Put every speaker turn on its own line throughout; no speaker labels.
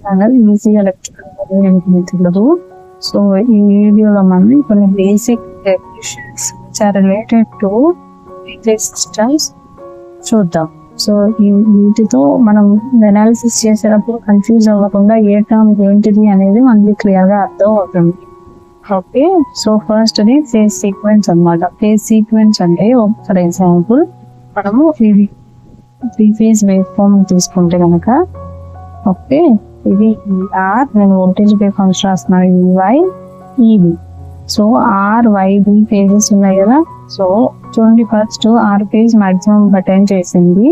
Channel easy electrical. So ఈ వీడియోలో మనం కొన్ని basic definitions related to systems చూద్దాం. సో వీటితో మనం అనాలిసిస్ చేసేటప్పుడు కన్ఫ్యూజ్ అవ్వకుండా ఏ టర్మ్ ఏంటిది అనేది మనకి క్లియర్గా అర్థం అవుతుంది. ఓకే, సో ఫస్ట్ అది ఫేజ్ సీక్వెన్స్ అన్నమాట. ఫేజ్ సీక్వెన్స్ అంటే ఫర్ ఎగ్జాంపుల్ మనము ఇది 3 ఫేజ్ వేవ్ ఫార్మ్ తీసుకుంటే కనుక, ఓకే, ఇది ఆర్, నేను వోల్టేజ్ వేవ్ ఫార్మ్స్ రాస్తున్నాను, ఈవై ఈబి. సో ఆర్ వైబి ఫేజెస్ ఉన్నాయి కదా. సో చూడండి, first R phase maximum attain చేసింది,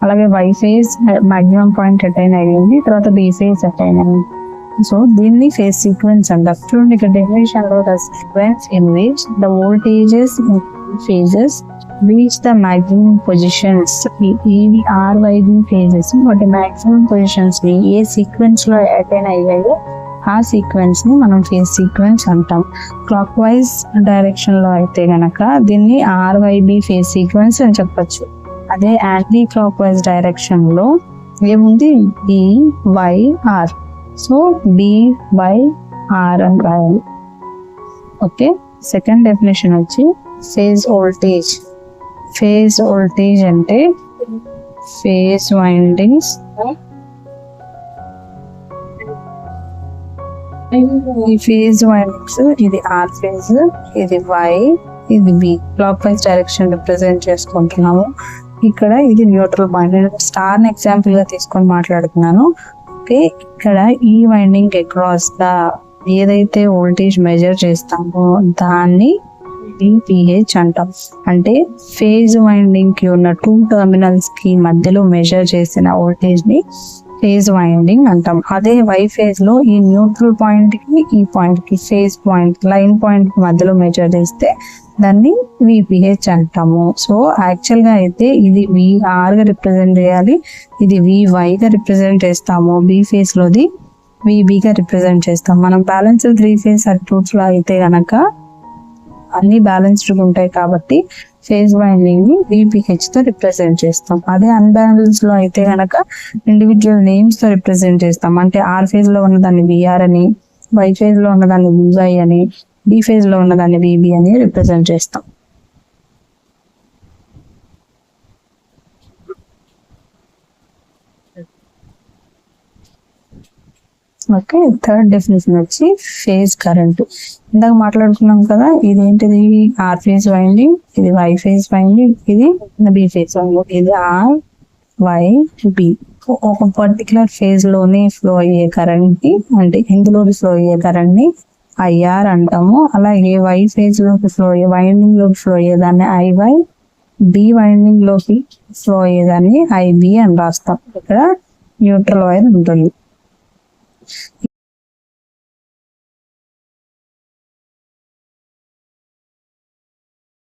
అలాగే Y phase maximum point attain అయ్యింది, తర్వాత బి ఫేజ్ అటైన్ అయింది. సో దీన్ని ఫేజ్ సీక్వెన్స్ అంటారు. చూడండి ఇక్కడ డెఫినేషన్ లో the sequence in which the voltages in phases reach the maximum positions. ఇవి ఆర్వైబి ఫేజెస్, వాటి మాక్సిమం పొజిషన్స్ ఏ సీక్వెన్స్ లో అటైన్ అయ్యాయో ఆ సీక్వెన్స్ ని మనం ఫేజ్ సీక్వెన్స్ అంటాం. క్లాక్ వైజ్ డైరెక్షన్ లో అయితే గనక దీన్ని ఆర్వైబి ఫేజ్ సీక్వెన్స్ అని చెప్పొచ్చు. అదే యాంటీ క్లాక్ వైజ్ డైరెక్షన్ లో ఏముంది, బివైఆర్. సో బివైఆర్ అని రాయాలి. ఓకే, సెకండ్ డెఫినేషన్ వచ్చి ఫేజ్ వోల్టేజ్. ఫేజ్ వోల్టేజ్ అంటే ఫేజ్ వైండింగ్స్, ఈ ఫేజ్ వైండింగ్స్, ఇది ఆర్ ఫేజ్, ఇది వై, ఇది B, clockwise direction represent చేసుకుంటున్నాము. ఇక్కడ ఇది న్యూట్రల్ పాయింట్. నేను స్టార్ ని ఎగ్జాంపుల్ గా తీసుకొని మాట్లాడుతున్నాను. ఓకే, ఇక్కడ ఈ వైండింగ్ అక్రాస్ ద ఏదైతే వోల్టేజ్ మెజర్ చేస్తామో దాన్ని VPH అంటాం. అంటే ఫేజ్ వైండింగ్ కి ఉన్న 2 టర్మినల్స్ కి మధ్యలో మెజర్ చేసిన వోల్టేజ్ ని ఫేజ్ వైండింగ్ అంటాం. అదే వై ఫేజ్ లో ఈ న్యూట్రల్ పాయింట్ కి ఈ పాయింట్ కి ఫేజ్ పాయింట్ లైన్ పాయింట్ కి మధ్యలో మెజర్ చేస్తే దాన్ని VPH అంటాము. సో యాక్చువల్ గా అయితే ఇది VR గా రిప్రజెంట్ చేయాలి, ఇది VY గా రిప్రజెంట్ చేస్తాము, బి ఫేజ్ లోది VB గా రిప్రజెంట్ చేస్తాం. మనం బ్యాలెన్స్డ్ 3 ఫేజ్ సర్క్యూట్స్ లో అయితే గనక అన్ని బ్యాలెన్స్డ్ ఉంటాయి కాబట్టి ఫేజ్ వైండింగ్ ని VPH తో రిప్రజెంట్ చేస్తాం. అదే అన్బ్యాలెన్స్ లో అయితే గనక ఇండివిజువల్ నేమ్స్ తో రిప్రజెంట్ చేస్తాం. అంటే ఆర్ ఫేజ్ లో ఉన్నదాన్ని VR అని, వై ఫేజ్ లో ఉన్నదాన్ని VY అని, బి ఫేజ్ లో ఉన్నదాన్ని VB అని రిప్రజెంట్ చేస్తాం. ఓకే, థర్డ్ డెఫినేషన్ వచ్చి ఫేజ్ కరెంట్. ఇందాక మాట్లాడుకున్నాం కదా, ఇదేంటిది ఆర్ ఫేజ్ వైండింగ్, ఇది వై ఫేజ్ వైండింగ్, ఇది బి ఫేజ్ వైండింగ్, ఇది ఆర్ వై బి. ఒక పర్టికులర్ ఫేజ్ లోనే ఫ్లో అయ్యే కరెంట్ ని, అంటే ఇందులో ఫ్లో అయ్యే కరెంట్ ని IR అంటాము. అలాగే వై ఫేజ్ లోకి ఫ్లో అయ్యే వైండింగ్ లోకి ఫ్లో అయ్యేదాన్ని IY, బి వైండింగ్ లోకి ఫ్లో అయ్యేదాన్ని IB అని రాస్తాం. ఇక్కడ న్యూట్రల్ వైర్ ఉంటుంది.